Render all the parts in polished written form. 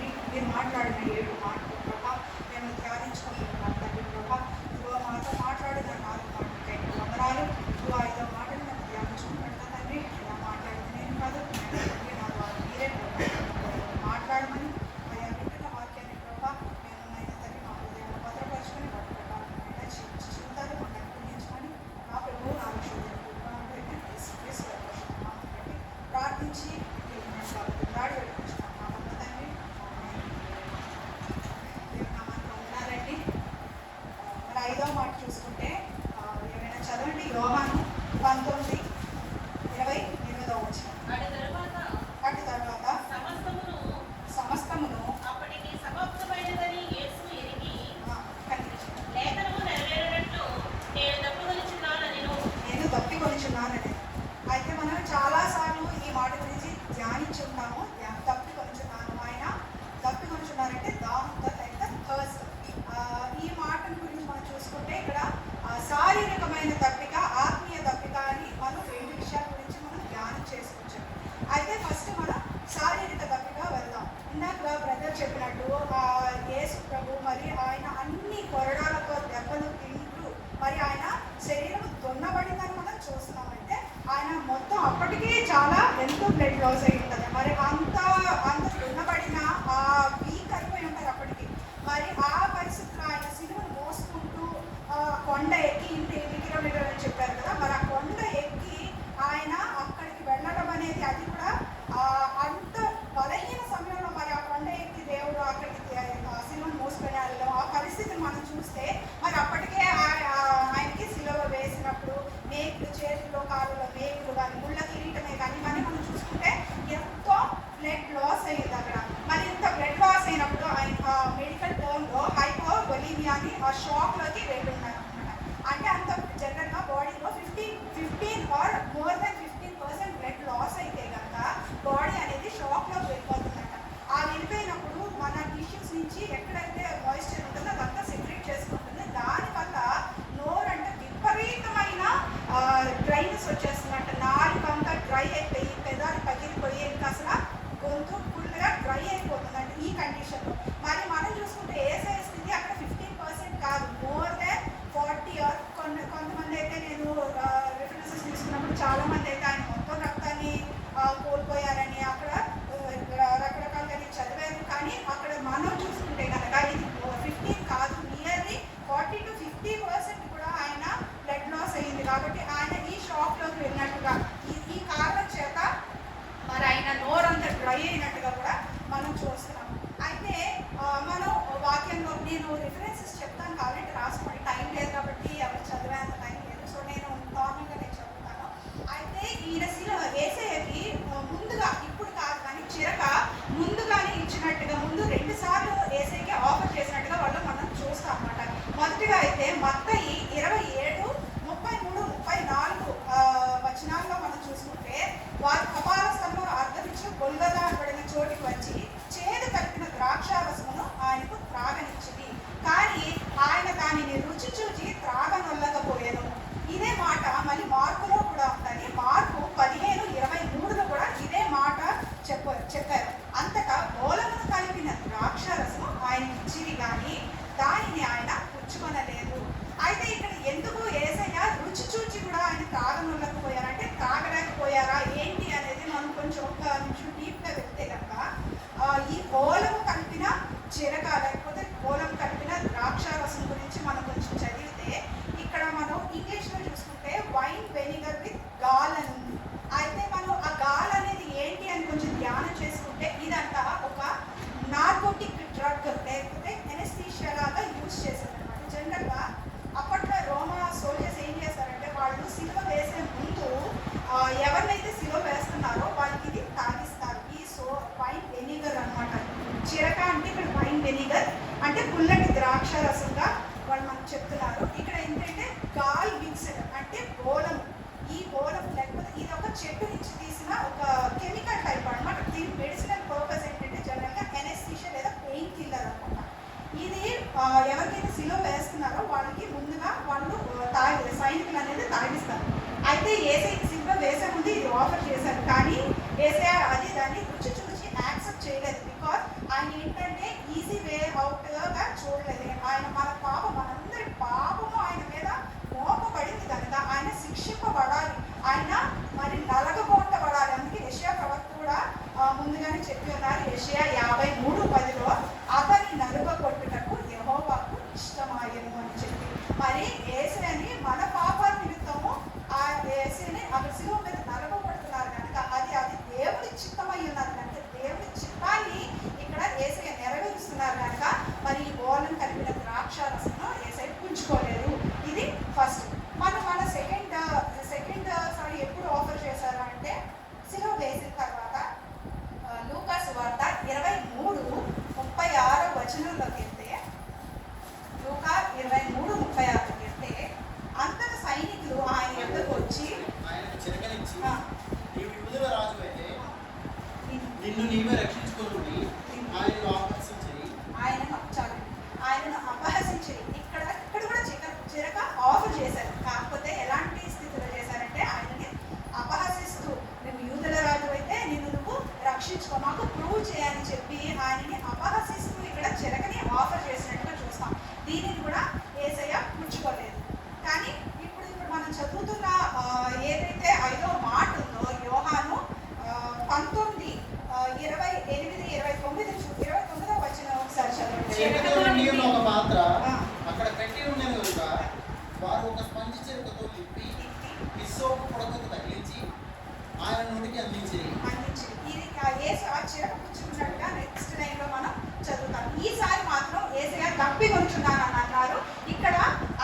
తండ్రి, మీరు మాట్లాడిన 7 మాటలు ప్రభా మేము ధ్యానించుకుంటున్నాం తండ్రి ప్రభా. ఇదిగో మాతో మాట్లాడిన 4 మాటలకై వందనాలు. ఇదిగో 5వ మాటలు మేము ధ్యానించుకుంటున్నాం తండ్రి. ఇలా మాట్లాడింది నేను కాదు, తండ్రి నా ద్వారా మీరే మాట్లాడమని అయ్యా వింటున్న వాక్యాన్ని ప్రభా మేము అయినా తండ్రి మా హృదయాన్ని భద్రపరచుకొని వాటి ప్రకారం జీవితాలు మాకు అనుగ్రహించమని నా ప్రభువు నా ప్రార్థించి దాడి పెట్టుకుంటున్నాం మా అమ్మ తండ్రి. నామానికి ఉన్నారండి. మరి 5వ మాట చూసుకుంటే ఏమైనా చదవండి. యోహాను 19:20-28 వచ్చిన అటు తర్వాత సమస్తమును అప్పటికి సమాప్తమైనదని యేసు ఎరిగి కనిపించింది. లేఖనము నెరవేరినట్లు నేను తప్పికొనిచున్నానని. అయితే మనం చాలాసార్లు ఈ మాట గురించి ధ్యానించున్నాము. తప్పికొనిచున్నాను, ఆయన తప్పికొనిచున్నారంటే దాహంతో లైక్ ద థర్స్ట్. ఈ మాటను గురించి మనం చూసుకుంటే ఇక్కడ శారీరకమైన తప్పిక, ఆత్మీయ తప్పిక అని మనం 2 విషయాల గురించి మనం ధ్యానం చేసుకోవచ్చు. అయితే ఫస్ట్ మనం శారీరక తప్పిక వెళ్దాం. ఇందాక బ్రదర్ చెప్పినట్టు యేసు ప్రభు మరి ఆయన అన్ని కొరడాలతో దెబ్బలు తింటూ మరి ఆయన శరీరం దున్నబడిందని మనం చూస్తున్నామంటే ఆయన మొత్తం అప్పటికీ చాలా ఎంతో బ్లడ్ లాస్ అయి ఉంటుంది. మరి అంత దున్నబడిన వీక్ అయిపోయి ఉంటారు అప్పటికి. మరి ఆ పరిస్థితిలో ఆయన సిలువను మోసుకుంటూ కొండ ఎక్కి 8 కిలోమీటర్లు అని చెప్పారు కదా. మరి ఆ కొండ ఎక్కి ఆయన అక్కడికి వెళ్ళడం అనేది అది కూడా అంత బలహీన సమయంలో మరి ఆ కొండ ఎక్కి దేవుడు అక్కడికి సిలువను మోసుకొని వెళ్ళడం ఆ పరిస్థితిని మనం చూస్తే మరి అప్పటికే ఆయనకి సిలువ వేసినప్పుడు మేకులు, చేతుల్లో కాళ్ళలో మేకులు కానీ, ముళ్ళ కిరీటమే కానీ ఇవన్నీ మనం చూసుకుంటే అప్పటికి అందించేది. ఇది యేసు ఆ చిరక పుచ్చుకున్నట్టుగా నెక్స్ట్ లైన్ లో మనం చదువుతాం. ఈసారి మాత్రం యేసయ్య తప్పి కొంచున్నానని అన్నారు. ఇక్కడ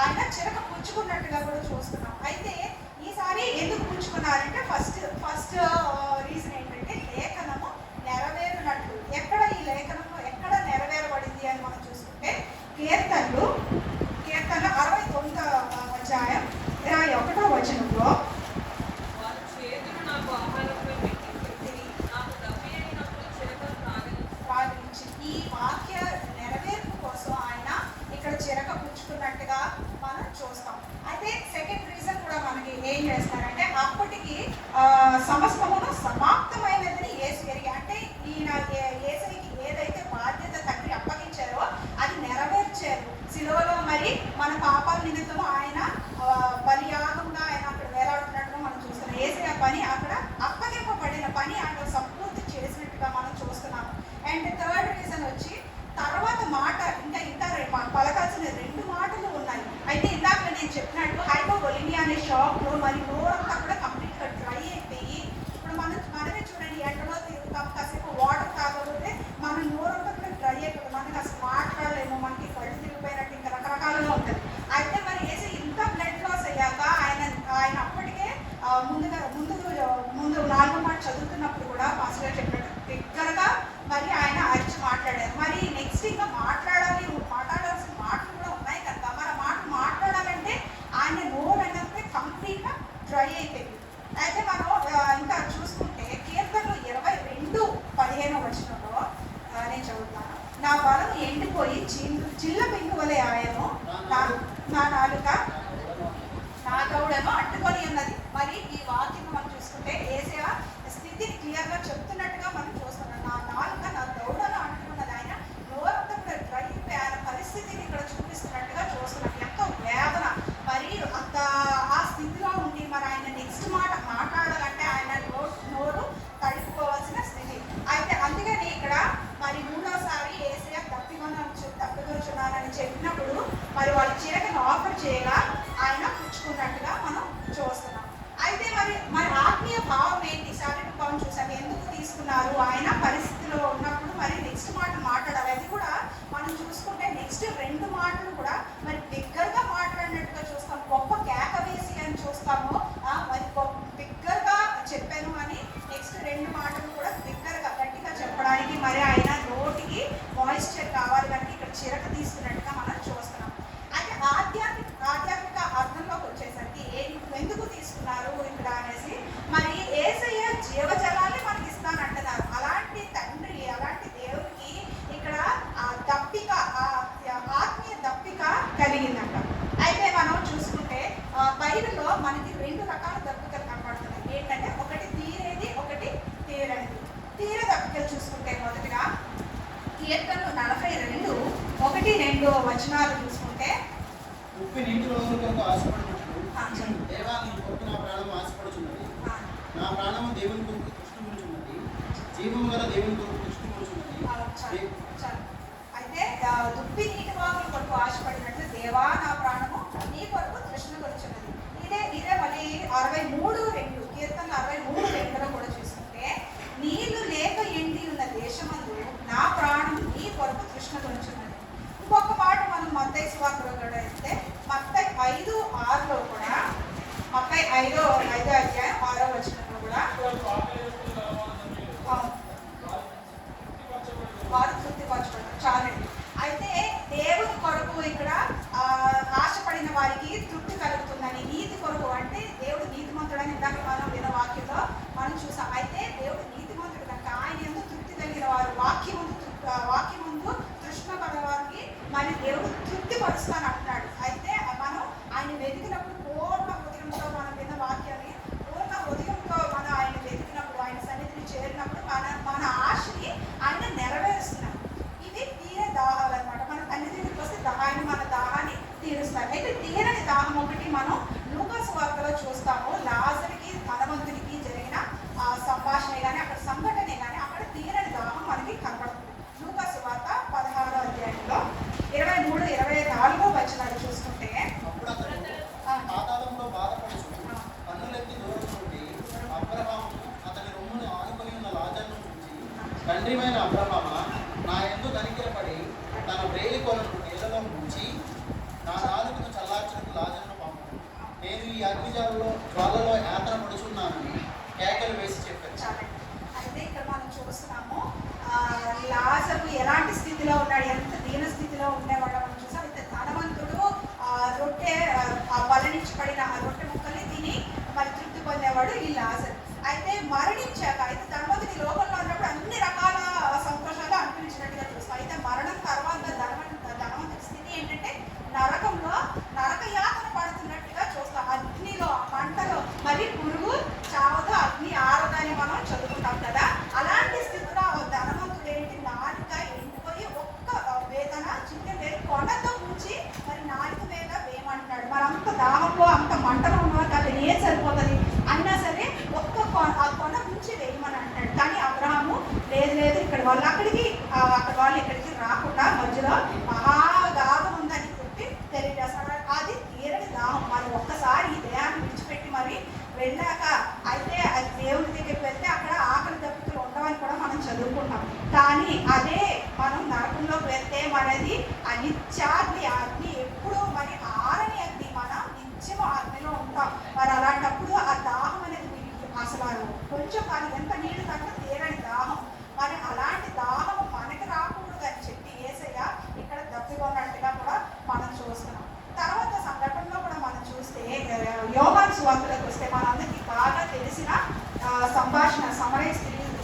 ఆయన చిరక పుచ్చుకున్నట్టుగా కూడా చూస్తున్నాం. అయితే ఈసారి ఎందుకు పుచ్చుకున్నారంటే ఫస్ట్ రీజన్ ఏంటంటే లేఖనము నెరవేరునట్లు. ఎక్కడ ఈ లేఖనము ఎక్కడ నెరవేరబడింది అని మనం చూసుకుంటే కీర్తనలు 69వ అధ్యాయం 21వ వచనంలో ఈ వాక్య నెరవేర్పు కోసం ఆయన ఇక్కడ చిరక పుచ్చుకున్నట్టుగా మనం చూస్తాం. అయితే సెకండ్ రీజన్ కూడా మనకి ఏం చేస్తారంటే అప్పటికి సమస్తమును సమాప్తమైనదని యేసు ఎరిగి, అంటే ఈయన యేసుకి ఏదైతే బాధ్యత తండ్రి అప్పగించారో అది నెరవేర్చారు శిలువలో. మరి మన పాపాల నిమిత్తము ఆయన బలియాగంగా ఆయన అక్కడ వేలాడుతున్నట్టుగా మనం చూస్తున్నాం. యేసయ్య పని అక్కడ అప్పగింపబడిన పని ఆయన సంపూర్తి చేసినట్టుగా మనం చూస్తున్నాం. అండ్ థర్డ్ రీజన్ వచ్చి తర్వాత మాట ఇంకా పలకాల్సిన 2 మాటలు ఉన్నాయి. అయితే ఇందాక నేను చెప్పినట్టు హైపోవోలిమియా అనే షాప్లో మరి నోరంతా కూడా కంప్లీట్గా డ్రై అయిపోయి, ఇప్పుడు మనమే చూడండి ఎండలో తిరుగుతాం, కాసేపు వాటర్ తాగకపోతే మన నోరంతా కూడా డ్రై అయిపోతుంది, మనకి అసలు మాట్లాడలేము, మనకి కళ్ళు తిరిగిపోయినట్టు ఇంకా రకరకాలుగా ఉంటుంది. అయితే మరి వేసి ఇంత బ్లడ్ లాస్ అయ్యాక ఆయన అప్పటికే ముందు 4వ మాట చదువుతున్నప్పుడు కూడా పాస్టర్ చెప్పినట్టు దగ్గరగా మరి ఆయన అరిచి మాట్లాడారు. మరి నెక్స్ట్ ఇంకా మాట్లాడాల్సిన మాటలు కూడా ఉన్నాయి కనుక మరి ఆ మాటలు మాట్లాడాలంటే ఆయన నోరు అన్నప్పుడే కంప్లీట్గా డ్రై అయిపోయింది. అయితే మనం ఇంకా చూసుకుంటే కీర్తనలు 22:15 వచనంలో నేను చదువుతాను. నా బలం ఎండిపోయి చిల్ల పెంగు వలె ఆయను, నా నాలుక నా దౌడను అడ్డుకొని ఉన్నది. మరి ఈ వాక్యం మనం చూసుకుంటే యేసయ్య స్థితిని క్లియర్గా చెప్తున్నట్టుగా మనం చూస్తున్నాం. నా నాలుక నా దౌడను అంటున్నది. ఆయన నోరంతా కూడా డ్రై అయిపోయి ఆయన పరిస్థితిని ఇక్కడ చూపిస్తున్నట్టుగా చూస్తున్నాం. ఎంతో వేదన, మరి అంత ఆ స్థితిలో ఉండి మరి ఆయన నెక్స్ట్ మాట మాట్లాడాలంటే ఆయన నోరు తడిపోవాల్సిన స్థితి. అయితే అందుకని ఇక్కడ మరి 3వసారి యేసయ్య తప్పికొనుచున్నానని చెప్పినప్పుడు మరి వాళ్ళ చిరకను ఆఫర్ చేయగా ఆయన పుచ్చుకున్నట్టుగా మనం చూస్తున్నాం. అయితే మరి ఆత్మీయ భావం ఏంటి? శారీరక భావం చూసాము, ఎందుకు తీసుకున్నారు ఆయన పరిస్థితిలో ఉన్నప్పుడు మరి నెక్స్ట్ మాట మాట్లాడాలి. అది కూడా మనం చూసుకుంటే నెక్స్ట్ 2 మాటలు కూడా మరి బిగ్గరగా మాట్లాడినట్టుగా చూస్తాం. గొప్ప కేక వేసి అని చూస్తాము, మరి బిగ్గరగా చెప్పాను అని నెక్స్ట్ 2 మాటలు కూడా బిగ్గరగా గట్టిగా చెప్పడానికి మరి ఆయన నోటికి మాయిశ్చర్ కావాలి కనుక ఇక్కడ చిరక తీసుకున్నట్టుగా మనం చూస్తున్నాం. అయితే ఆధ్యాత్మిక అర్థంలోకి వచ్చేసరికి ఎందుకు తీసుకున్నారు ఇక్కడ అనేసి మరి యేసయ్య జీవజలాన్ని మనకి ఇస్తానంటున్నారు. అలాంటి తండ్రి, అలాంటి దేవుడికి ఇక్కడ దప్పిక, ఆత్మీయ దప్పిక కలిగిందంట. అయితే మనం చూసుకుంటే బైబిల్లో మనకి 2 రకాల దప్పికలు కనపడుతున్నాయి. ఏంటంటే ఒకటి తీరేది, ఒకటి తీరనిది. తీర దప్పికలు చూసుకుంటే మొదటిగా కీర్తనలు 42:1-2 వచనాలు చూసుకుంటే ఉప్పు నీటి రోజుల కొరకు ఆశపడుచున్నట్లు దేవా నీ కొరకు నా ప్రాణం ఆశపడుచున్నది. నా ప్రాణము దేవుని కొరకు తృష్ణించున్నది, జీవము గల దేవుని కొరకు తృష్ణించున్నది. అయితే దుప్పి నీటి వాగుల కొరకు ఆశపడినట్లు దేవా నా ప్రాణము నీ కొరకు తృష్ణించున్నది. ఇదే మళ్ళీ 63:2 కీర్తన 63:2లో కూడా చూసుకుంటే నీళ్లు లేక ఎండి ఉన్న దేశమందు నా ప్రాణం నీ కొరకు తృష్ణించున్నది. ఇంకొక మాట మనం మత్తయి సువార్తలో కూడా అయితే మత్తయి 5:6లో కూడా మత్తయి 5వ అధ్యాయం 6వ వచనంలో కూడా వారు తృప్తిపరచబడతారు. చాలండి. అయితే దేవుని కొరకు ఇక్కడ ఆశపడిన వారికి తృప్తి కలుగుతుందని, నీతి కొరకు అంటే దేవుడు నీతిమంతుడని ఇందాక మనం విన్న వాక్యంలో మనం చూసాం. అయితే దేవుడు నీతిమంతుడు కనుక ఆయన ఎందుకు తృప్తి కలిగిన వారు వాక్యం ముందు తృష్ణ పడే వారికి మరి దేవుడు తృప్తి పరుస్తాను అంటున్నాడు. అయితే మనం ఆయన వెతికినప్పుడు పూర్ణ హృదయంతో మనం విన్న వాక్యాన్ని పూర్ణ హృదయంతో మనం ఆయన వెతికినప్పుడు ఆయన సన్నిధిని చేరినప్పుడు మన ఆశని ఆయన నెరవేరుస్తున్నారు. ఇవి తీరే దాహాలు అనమాట. మన సన్నిధికి వస్తే ఆయన మన దాహాన్ని తీరుస్తారు. అయితే తీరని దాహం ఒకటి మనం లూకా సువార్తలో చూస్తాము. లాజరుకి ధనవంతునికి జరిగిన సంభాషణ కానీ అక్కడ సంఘటనే కానీ అక్కడ తీరని దాహం మనకి కనపడుతుంది. లూకా సువార్త 16వ అధ్యాయంలో 23-24 కనికరపడి తన వ్రేలి కొలను నీళ్లలో ముంచి నా నాలుకను చల్లార్చుటకు లాజరును పంపను. నేను ఈ జ్వాలలో యాత్ర పడుచున్నానని కేకలు వేసి చెప్పాను. అయితే ఇక్కడ మనం చూస్తున్నాము లాజరు ఎలాంటి స్థితిలో ఉన్నాడు, ఎంత దీన స్థితిలో ఉండేవాడు మనం చూసాం. అయితే ధనవంతుడు రొట్టె బలనించి పడిన ఆ రొట్టె ముక్కల్ని తిని మరి తృప్తి పొందేవాడు ఈ లాజరు. అయితే మరణించాక, అయితే ధనవంతుడు ఈ లోకంలో ఉన్నప్పుడు అన్ని రకాల సంతోషాలు అనిపించినట్టుగా చూస్తాం. అయితే మరణం తర్వాత ధనవంతుడి స్థితి ఏంటంటే నరకంలో నరకయాతన పడుతున్నట్టుగా చూస్తాం. అగ్నిలో మంటలో మరి పురుగు చావదు, అగ్ని ఆరదని మనం చదువుకుంటాం కదా. అలాంటి స్థితిలో ధనవంతుడు ఏంటి, నాలుక ఎండిపోయి ఒక్క వేదన చిన్న వేరు కొనతో కూర్చి మరి నాలుక మీద వేయమంటున్నాడు. మరి అంత దాహంలో అంత మంటలో ఉన్నవారికి అది ఏం సరిపోతుంది అయినా సరే ఒక్క ఆ కొన నుంచి వేయమని అంటాడు. కానీ అబ్రహాము లేదు ఇక్కడ వాళ్ళు ఇక్కడికి రాకుండా మధ్యలో మహాదాహం ఉందని చెప్పి తెలియజేస్తాడు. అది తీరని దాహం. మరి ఒక్కసారి ఈ దేహాన్ని విడిచిపెట్టి మరి వెళ్ళాక అయితే అది దేవుని దగ్గరికి వెళ్తే అక్కడ ఆకలి దప్పికలు ఉండవని కూడా మనం చదువుకుంటాం. కానీ అదే మనం నరకంలోకి వెళ్తే మనది అనిత్యాగ్ని అగ్ని ఎప్పుడూ మరి ఆరని అగ్ని, మనం నిత్యం అగ్నిలో ఉంటాం. మరి అలాంటప్పుడు ఆ దాహం అనేది అసలు కొంచెం కానీ ఎంత నీళ్ళు తగ్గ తీరని దాహం. మరి అలాంటి దాహం మనకి రాకూడదు అని చెప్పి యేసయ్య ఇక్కడ దప్పికొన్నట్టుగా కూడా మనం చూస్తున్నాం. తర్వాత సంఘటనలో కూడా మనం చూస్తే యోహాను సువార్తలకు వస్తే మనందరికీ బాగా తెలిసిన సంభాషణ సమరయ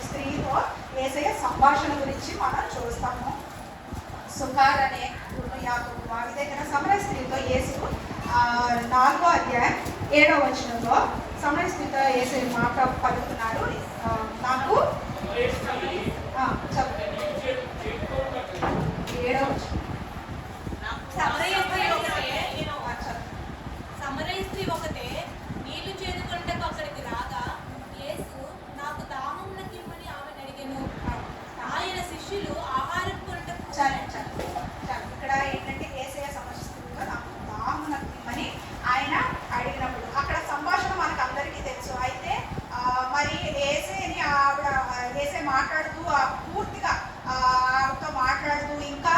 స్త్రీతో యేసయ్య సంభాషణ గురించి మనం చూస్తాము. సుకార్ అనే యాకోబు వారి దగ్గర సమరయ స్త్రీతో యేసు 4వ అధ్యాయం 7వ వచనంలో సమరయ స్త్రీతో యేసయ్య మాట పలుకుతున్నారు. నాకు 7వ సమరయ స్త్రీ ఒకటే నీళ్లు చేదుకొనుటకు అక్కడికి రాగా యేసు నాకు దాహం నకిమ్మని ఆమెను అడిగెను. ఆయన శిష్యులు ఆహారం కొనుటకు ఇక్కడ ఏంటంటే యేసయ్య సమస్యలో నాకు దాహం నకిమ్మని ఆయన అడిగినప్పుడు అక్కడ సంభాషణ మనకు అందరికీ తెలుసు. అయితే మరి యేసయ్యని యేసయ్య మాట్లాడుతూ పూర్తిగా ఆవిడతో మాట్లాడుతూ ఇంకా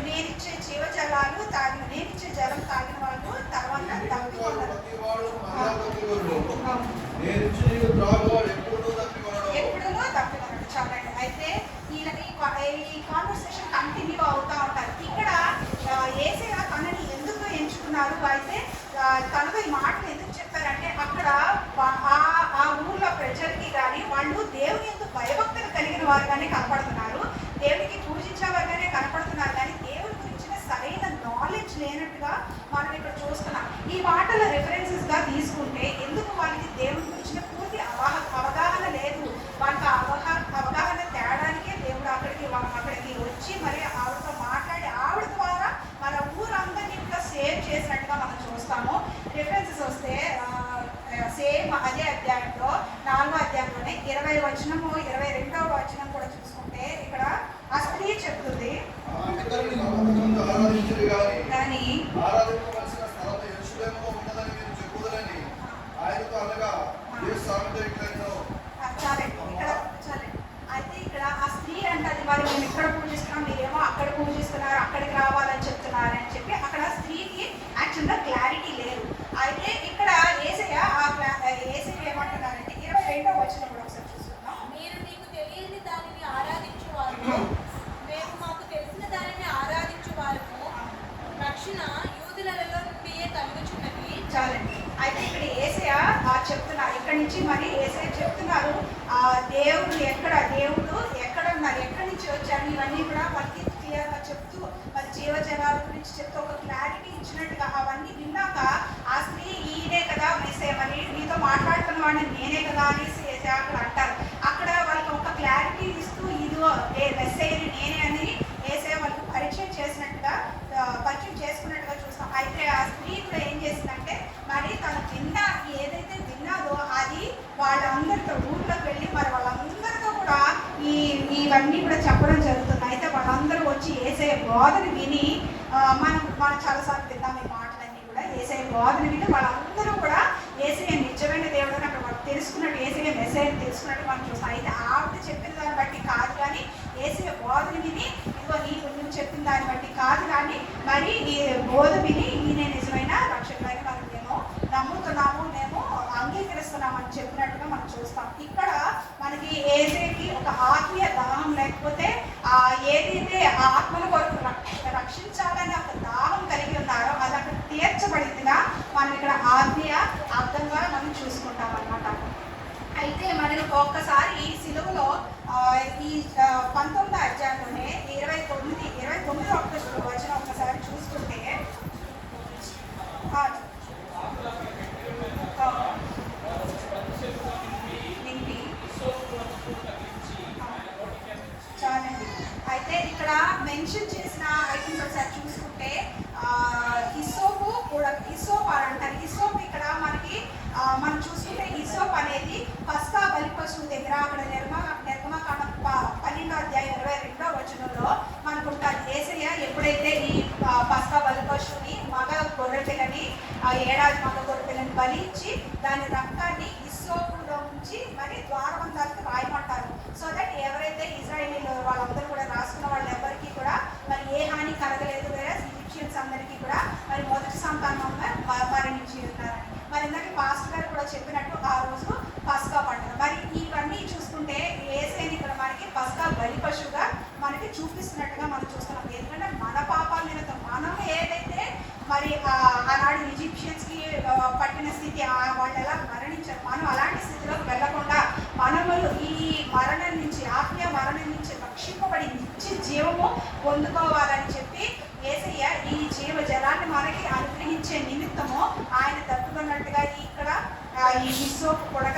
నేనిచ్చే జీవజలాలు నేనిచ్చే జలం తాగిన వాళ్ళు తర్వాత తప్పికొన్నారు. ఎప్పుడూ తప్పికొన్నాడు. చాలండి. అయితే ఈ కాన్వర్సేషన్ కంటిన్యూ అవుతూ ఉంటారు. ఇక్కడ యేసయ్య తనని ఎందుకు ఎంచుకున్నారు, అయితే తనకు ఈ మాటలు ఎందుకు చెప్పారంటే అక్కడ ఆ ఊర్లో ప్రజలకి కానీ వాళ్ళు దేవుని ఎందుకు భయభక్తులు కలిగిన వారుగానే కనపడుతున్నారు, దేవునికి పూజించేవారుగానే కనపడుతున్నారు. కానీ దేవుని గురించిన సరైన నాలెడ్జ్ లేనట్టుగా మనం ఇక్కడ చూస్తున్నాం. ఈ మాటల రెఫరెన్సెస్గా తీసుకుంటే ఎందుకు వాళ్ళకి దేవుని గురించిన పూర్తి అవగాహన లేదు. వాళ్ళకి అవగాహన తేడానికే దేవుడు అక్కడికి వచ్చి మరి ఆవిడతో మాట్లాడి ఆవిడ ద్వారా మన ఊరందరినీ కూడా సేవ్ చేసినట్టుగా మనం చూస్తాము. రిఫరెన్సెస్ వస్తే సేమ్ అదే అధ్యాయంలో 4వ అధ్యాయంలోనే 20వ వచనము 22వ వచనం కూడా చూసుకుంటే ఇక్కడ ఆ స్త్రీ చెప్తుంది, కానీ చాలండి ఇక్కడ చాలండి. అయితే ఇక్కడ ఆ స్త్రీ అంటది మరి మేము ఇక్కడ పూజిస్తున్నాం, మీరేమో అక్కడ పూజిస్తున్నారు, అక్కడికి రావాలని చెప్తున్నారు అని చెప్పి అక్కడ స్త్రీకి యాక్చువల్గా క్లారిటీ లేదు. అయితే ఇక్కడ యేసయ్య ఏమంటున్నారంటే 22వ వచనం కూడా ఒకసారి చూస్తున్నాం. మీరు నీకు తెలియని దానిని ఆరాధించువారు, మేము మాకు తెలిసిన దానిని ఆరాధించువారు, రక్షణ యూదులలో నుండియే కలుగుచున్నది. చాలండి. అయితే ఇక్కడ యేసయ్య చెప్తున్నారు, ఇక్కడి నుంచి మరి యేసయ్య చెప్తున్నారు దేవుడు ఎక్కడ ఉన్నారు, ఎక్కడి నుంచి వచ్చారు, ఇవన్నీ కూడా వాళ్ళకి క్లియర్గా చెప్తూ మరి జీవజనాల గురించి చెప్తూ ఒక క్లారిటీ ఇచ్చినట్టుగా అవన్నీ విన్నాక ఆ స్త్రీ ఈయనే కదా యేసయ్య, మరి నీతో మాట్లాడుతున్న వాడిని నేనే కదా అనేసి యేసయ్య అక్కడ అంటారు. అక్కడ వాళ్ళకి ఒక క్లారిటీ ఇస్తూ ఇదిగో మెస్సయ్యని నేనే అని యేసయ్య వాళ్ళకి పరిచయం చేసుకున్నట్టుగా చూస్తాం. అయితే ఆ స్త్రీ కూడా ఏం చేసిందంటే మరి తను ఏదైతే విన్నాదో అది వాళ్ళందరితో ఊర్లోకి వెళ్ళి మరి వాళ్ళందరితో కూడా ఇవన్నీ కూడా చెప్పడం జరుగుతుంది. అయితే వాళ్ళందరూ వచ్చి యేసయ్య బోధన విని మనం చాలాసార్లు తిన్నాం ఈ మాటలన్నీ కూడా. యేసయ్య బోధన విని వాళ్ళందరూ కూడా యేసయ్య నిజమైన దేవుడు అని అక్కడ వాళ్ళు తెలుసుకున్నట్టు, యేసయ్య మెసేజ్ తెలుసుకున్నట్టు మనం చూస్తాం. అయితే ఆవిడ చెప్పిన దాన్ని బట్టి కాదు, కానీ యేసయ్య బోధన విని ఇదిగో దాన్ని బట్టి కాదు, కానీ మరి ఈ బోధ విని ఈయన నిజమైన రక్షకుడని మనం మేము నమ్ముతున్నాము, మేము అంగీకరిస్తున్నామని చెప్పినట్టుగా మనం చూస్తాం. ఇక్కడ మనకి ఏదైతే ఒక ఆత్మీయ దాహం, లేకపోతే ఏదైతే ఆత్మల కొరకు రక్షించాలని ఒక దాహం కలిగి ఉన్నారో అది అక్కడ తీర్చబడిందిగా మనం ఇక్కడ ఆత్మీయ అర్థంగా మనం చూసుకుంటాం అన్నమాట. అయితే మనకు ఒక్కసారి ఈ సిలువలో ఈ 19వ అధ్యాయంలోనే 29 వచ్చిన ఒక్కసారి చూసుకుంటే చాలండి. అయితే ఇక్కడ మెన్షన్ చేసిన ఐటమ్స్ ఒకసారి చూసుకుంటే హిస్సోపు కూడా, హిస్సోప్ అని అంటారు. హిస్సోప్ ఇక్కడ మనకి మనం చూసుకుంటే హిస్సోప్ అనేది పస్కా బలి పశువు దగ్గర అక్కడ నిర్గమకాండం 12వ అధ్యాయం 22వ వచనంలో మనకు ఉంటుంది. యేసయ్య ఎప్పుడైతే ఈ పస్కా బలి పశువుని మగ గొర్రెపిల్లని ఏడాది మగ గొర్రెపిల్లని బలి ఇచ్చి దాని రక్తాన్ని హిస్సోపులో ఉంచి మరి ద్వారబంధాలకు రాయమంటారు. సో దట్ ఎవరైతే ఇజ్రాయేలీలు వాళ్ళందరూ కూడా రాసుకున్న వాళ్ళు ఎవరికి కూడా మరి ఏ హాని కలగలేదు. వేరే ఈజిప్షియన్స్ అందరికీ కూడా మరి మొదటి సంతానంగా మరణించి ఉన్నారని మరి ఇందాక పాస్టర్ గారు కూడా చెప్పినట్టు ఆ రోజు పస్కా పండుగ. మరి ఇవన్నీ చూసుకుంటే యేసయ్యని ఇక్కడ మనకి పస్కా బలి పశువుగా మనకి చూపిస్తున్నట్టుగా మనం చూస్తున్నాం. ఎందుకంటే మన పాపాల నిమిత్తం మనం ఏదైతే మరి ఆనాడు ఈజిప్షియన్స్కి పట్టిన స్థితి వాళ్ళు ఎలా మరణించారు, మనం అలాంటి స్థితిలోకి వెళ్లకుండా మనము ఈ మరణం నుంచి, ఆత్మీయ మరణం నుంచి రక్షింపబడి నిత్య జీవము పొందుకోవాలని చెప్పి యేసయ్య ఈ జీవ జలాన్ని మనకి అనుగ్రహించే నిమిత్తము ఆయన తప్పుకున్నట్టుగా ఇక్కడ ఈ హిస్సోపు కొడక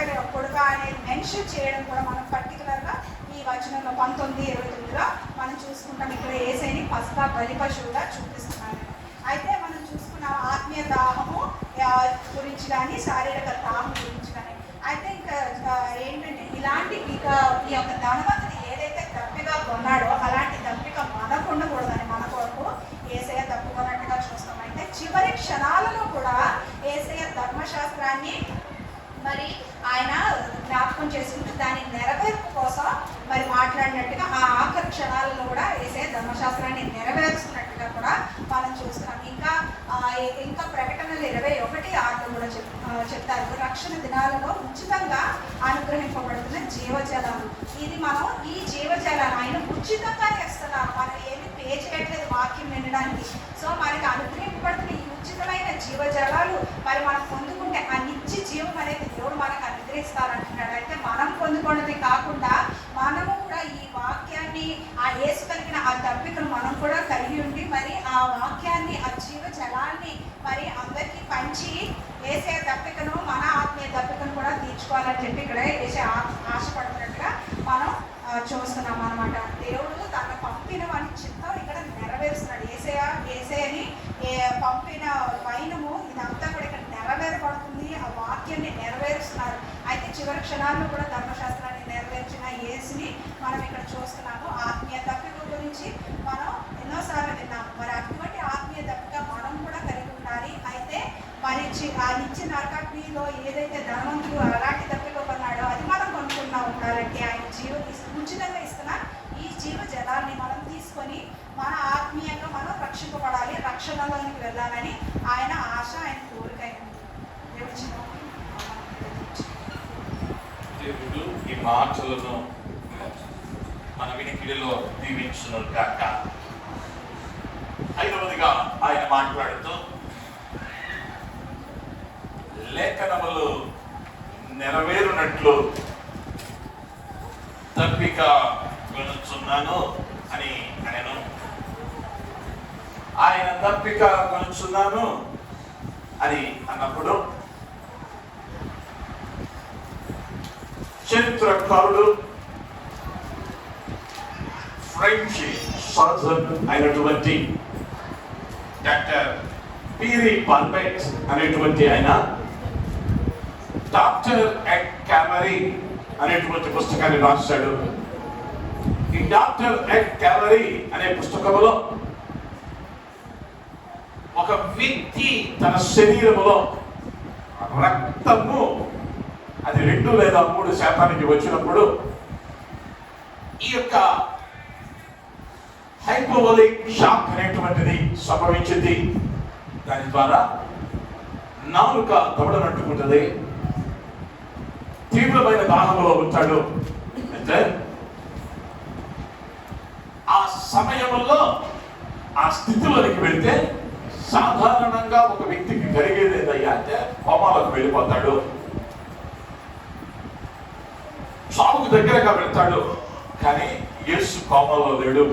అనేది మెన్షన్ చేయడం కూడా మనం పర్టికులర్గా ఈ వచనంలో 19:29లో మనం చూసుకుంటాం. ఇక్కడ యేసయ్యని పస్కా బలి పశువుగా చూపిస్తున్నారు. అయితే మనం చూసుకున్న ఆత్మీయ దాహము గురించి కానీ శారీరక దాహం గురించి కానీ అయితే ఇంకా ఏంటంటే ఇలాంటి ఈ యొక్క ధనవంతుడు ఏదైతే దప్పిగా కొన్నాడో అలాంటి దప్పిక మనకు ఉండకూడదని మన కొరకు యేసయ్య తప్పుకున్నట్టుగా చూస్తాం. అయితే చివరి క్షణాలలో కూడా యేసయ్య ధర్మశాస్త్రాన్ని మరి ఆయన జ్ఞాపకం చేసుకుంటూ దాని నెరవేర్పు కోసం మరి మాట్లాడినట్టుగా ఆ ఆఖరి క్షణాలలో కూడా యేసయ్య ధర్మశాస్త్రాన్ని నెరవేరుస్తున్నట్టుగా కూడా మనం చూస్తున్నాం. ఇంకా ప్రకటనలు 21:6 కూడా చెప్తారు. రక్షణ దినాలలో ఉచితంగా అనుగ్రహింపబడుతున్న జీవజలాలు. ఇది మనం ఈ జీవజలాలు ఆయన ఉచితంగా ఇస్తున్నారు, మనం ఏమి పే చేయట్లేదు వాక్యం వినడానికి. సో మనకి అనుగ్రహింపబడుతున్న ఈ ఉచితమైన జీవజలాలు మరి మనం పొందుకుంటే ఆ నిత్య జీవం అనేది దేవుడు మనకు అనుగ్రహిస్తారంటున్నాడు. అయితే మనం పొందుకోవడమే కాకుండా మనము కూడా ఈ వాక్యాన్ని ఆ యేసు కలిగిన ఆ దప్పికను మనం కూడా కలిగి ఉండి మరి ఆ వాక్యాన్ని, ఆ జీవ జలాన్ని మరి అందరికీ పంచి యేసయ్య దప్పికను, మన ఆత్మీయ దప్పికను కూడా తీర్చుకోవాలని చెప్పి ఇక్కడ యేసయ్య ఆశపడుతున్నట్టుగా మనం చూస్తున్నాం అన్నమాట. దేవుడు తన పంపిన వాని చిత్తం ఇక్కడ నెరవేరుస్తున్నాడు. యేసయ్యని పంపిన వైనము ఇదంతా కూడా ఇక్కడ నెరవేరబడుతుంది, ఆ వాక్యాన్ని నెరవేరుస్తున్నారు. అయితే చివరి క్షణాల్లో కూడా ధర్మశాస్త్రాన్ని నెరవేర్చిన యేసుని మనం ఇక్కడ చూస్తున్నాము. ఆత్మీయ దప్పిక గురించి మనం ఎన్నోసార్లు విన్నాము. మరి అటువంటి ఆత్మీయ దప్పిక మనం కూడా కలిగి ఉండాలి. అయితే మరి ఆ నిత్య నరకాగ్నిలో ఏదైతే ధనవంతుడు అలాంటి దప్పిక కొన్నాడో అది మనం కొనుక్కున్నా ఉండాలంటే ఆయన ఉచితంగా ఇస్తున్న ఈ జీవ జలాన్ని మనం తీసుకొని మన ఆత్మీయంగా మనం రక్షింపబడాలి, రక్షణలోనికి వెళ్ళాలని ఆయన ఆశ, ఆయన కోరిక. దేవుడు ఈ మాటలను మన వినికిడిలో దీవించును గాక. ఐదవదిగా ఆయన మాట్లాడుతూ లేఖనములు నెరవేరునట్లు దప్పిక కొనుచున్నాను అని నేను ఆయన దప్పిక కొనుచున్నాను అని అన్నప్పుడు చరిత్రకారుడు ఫ్రెంచ్ సర్జన్ అయినటువంటి డాక్టర్ పీరీ పాల్బెట్ అనేటువంటి ఆయన డాక్టర్ ఎట్ క్యాలరీ అనేటువంటి పుస్తకాన్ని రాశాడు. ఈ డాక్టర్ ఎట్ క్యాలరీ అనే పుస్తకంలో ఒక వ్యక్తి తన శరీరములో రక్తము అది 2 లేదా 3% వచ్చినప్పుడు ఈ యొక్క హైపోవోలిక్ షాక్ అనేటువంటిది సంభవించింది. దాని ద్వారా నాలుక దవడనట్టుకుంటుంది, తీవ్రమైన దాహంలో ఉంటాడు. అయితే ఆ సమయంలో ఆ స్థితిలోనికి వెళితే సాధారణంగా ఒక వ్యక్తికి కలిగేది ఏదయ్యా అంటే కోమాలకు వెళ్ళిపోతాడు, చావుకు దగ్గరగా వెళ్తాడు. కానీ యేసు కోమాలో లేడు.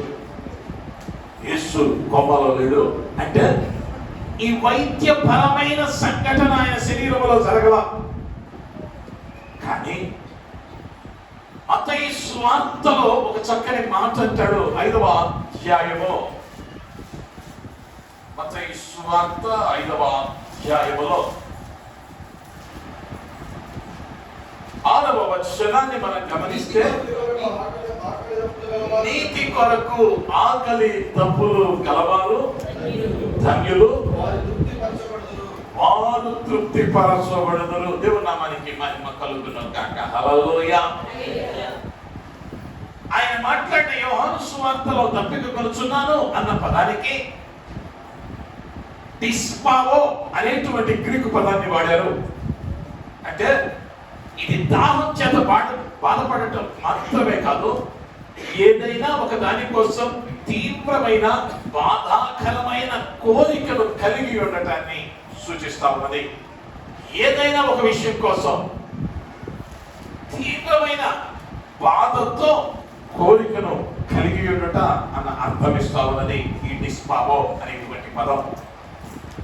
యేసు కోమాలో లేడు అంటే ఈ వైద్యపరమైన సంఘటన ఆయన శరీరంలో జరగల. కానీ మత్తయి సువార్తలో ఒక చక్కని మాట అంటాడు. 5వ అధ్యాయము, మత్తయి సువార్త 5వ అధ్యాయములో 6వ వచనాన్ని మనం గమనిస్తే, నీతి కొరకు ఆకలి దప్పులు గలవారు ధన్యులు, వారు తృప్తిపరచబడుదురు. దేవుని నామానికి మహిమ కలుగును గాక. హల్లెలూయా. ఆయన మాట్లాడిన యోహాను సువార్తలో దప్పిక కొనుచున్నాను అన్న పదానికి డిస్పావో అనేటువంటి గ్రీకు పదాన్ని వాడారు. అంటే ఇది దాహం చేత బాధపడటం మాత్రమే కాదు, ఏదైనా ఒక దాని కోసం తీవ్రమైన బాధాకరమైన కోరికను కలిగి ఉండటాన్ని సూచిస్తా ఉన్నది. ఏదైనా ఒక విషయం కోసం తీవ్రమైన బాధతో కోరికను కలిగి ఉండట అన్న అర్థం ఇస్తా ఉన్నది ఈ డిస్పావో అనేటువంటి పదం.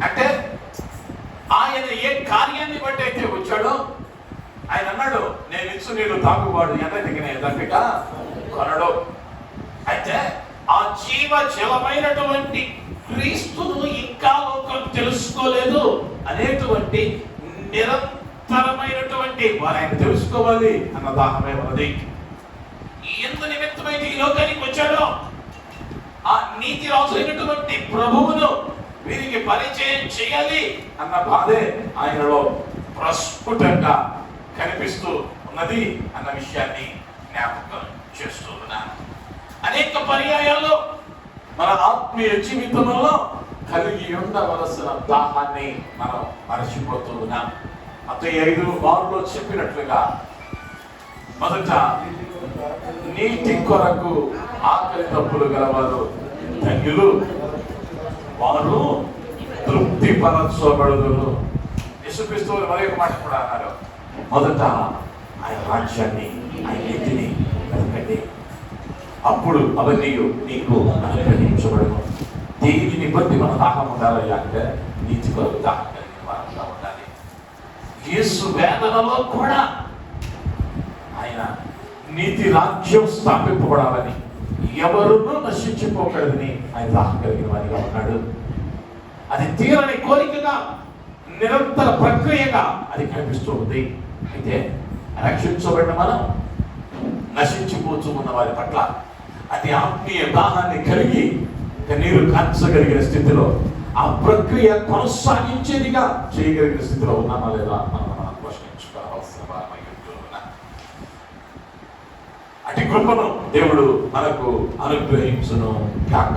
అంటే ఆయన ఏ కార్యాన్ని బట్టి అయితే వచ్చాడో, ఆయన అన్నాడు, నేను ఇచ్చు నీళ్ళు తాగువాడు ఎన్నటికి నేను దప్పిక కొనడు. అయితే ఆ జీవ జలమైనటువంటి క్రీస్తును ఇంకా లోకం తెలుసుకోలేదు అనేటువంటి నిరంతరమైనటువంటి వారు ఆయన తెలుసుకోవాలి అన్న దాహమే ఉన్నది. ఎందు నిమిత్తమైతే ఈ లోకానికి వచ్చాడో ఆ నీతి రాజు అయినటువంటి ప్రభువును వీరికి పరిచయం చేయాలి అన్న బాధే ఆయనలో ప్రస్ఫుటంగా కనిపిస్తూ ఉన్నది అన్న విషయాన్ని జ్ఞాపకం చేస్తూ ఉన్నాను. అనేక పర్యాయాల్లో మన ఆత్మీయ జీవితంలో కలిగి ఉండవలసిన దాహాన్ని మనం మరచిపోతూ ఉన్నాం. మత్తయి 5:6లో చెప్పినట్లుగా, మొదట నీటి కొరకు ఆకలి దప్పులు గలవారు ధన్యులు, వారు తృప్తిపరచబడుదురు. యేసుక్రీస్తు మరొక మాట కూడా అన్నారు, మొదట ఆయన రాజ్యాన్ని, ఆయన నీతిని వెతకండి, అప్పుడు అవన్నీ నీకు అనుగ్రహించబడును. దేనిని బట్టి మన దాహం ఉండాలి అంటే నీతి కొరకు దాహం కలిగిన వారంగా ఉండాలి. యేసు వేదనలో కూడా ఆయన నీతి రాజ్యం స్థాపింపబడాలని, ఎవరునూ నశించిపోకూడదని ఆయన దాహం కలిగిన వారిగా ఉన్నాడు. అది తీరని కోరికగా, నిరంతర ప్రక్రియగా అది కనిపిస్తూ ఉంది. అయితే రక్షించబడిన మనం నశించిపోతూ ఉన్న వారి పట్ల అది ఆత్మీయ దాహాన్ని కలిగి నీరు కాల్చగలిగిన స్థితిలో, ఆ ప్రక్రియ కొనసాగించేదిగా చేయగలిగిన స్థితిలో ఉన్నామా లేదా మనం ప్రశ్నించుకోవాల్సిన వారమై ఉంటున్నాం. అటు కృపను దేవుడు మనకు అనుగ్రహించును కాక.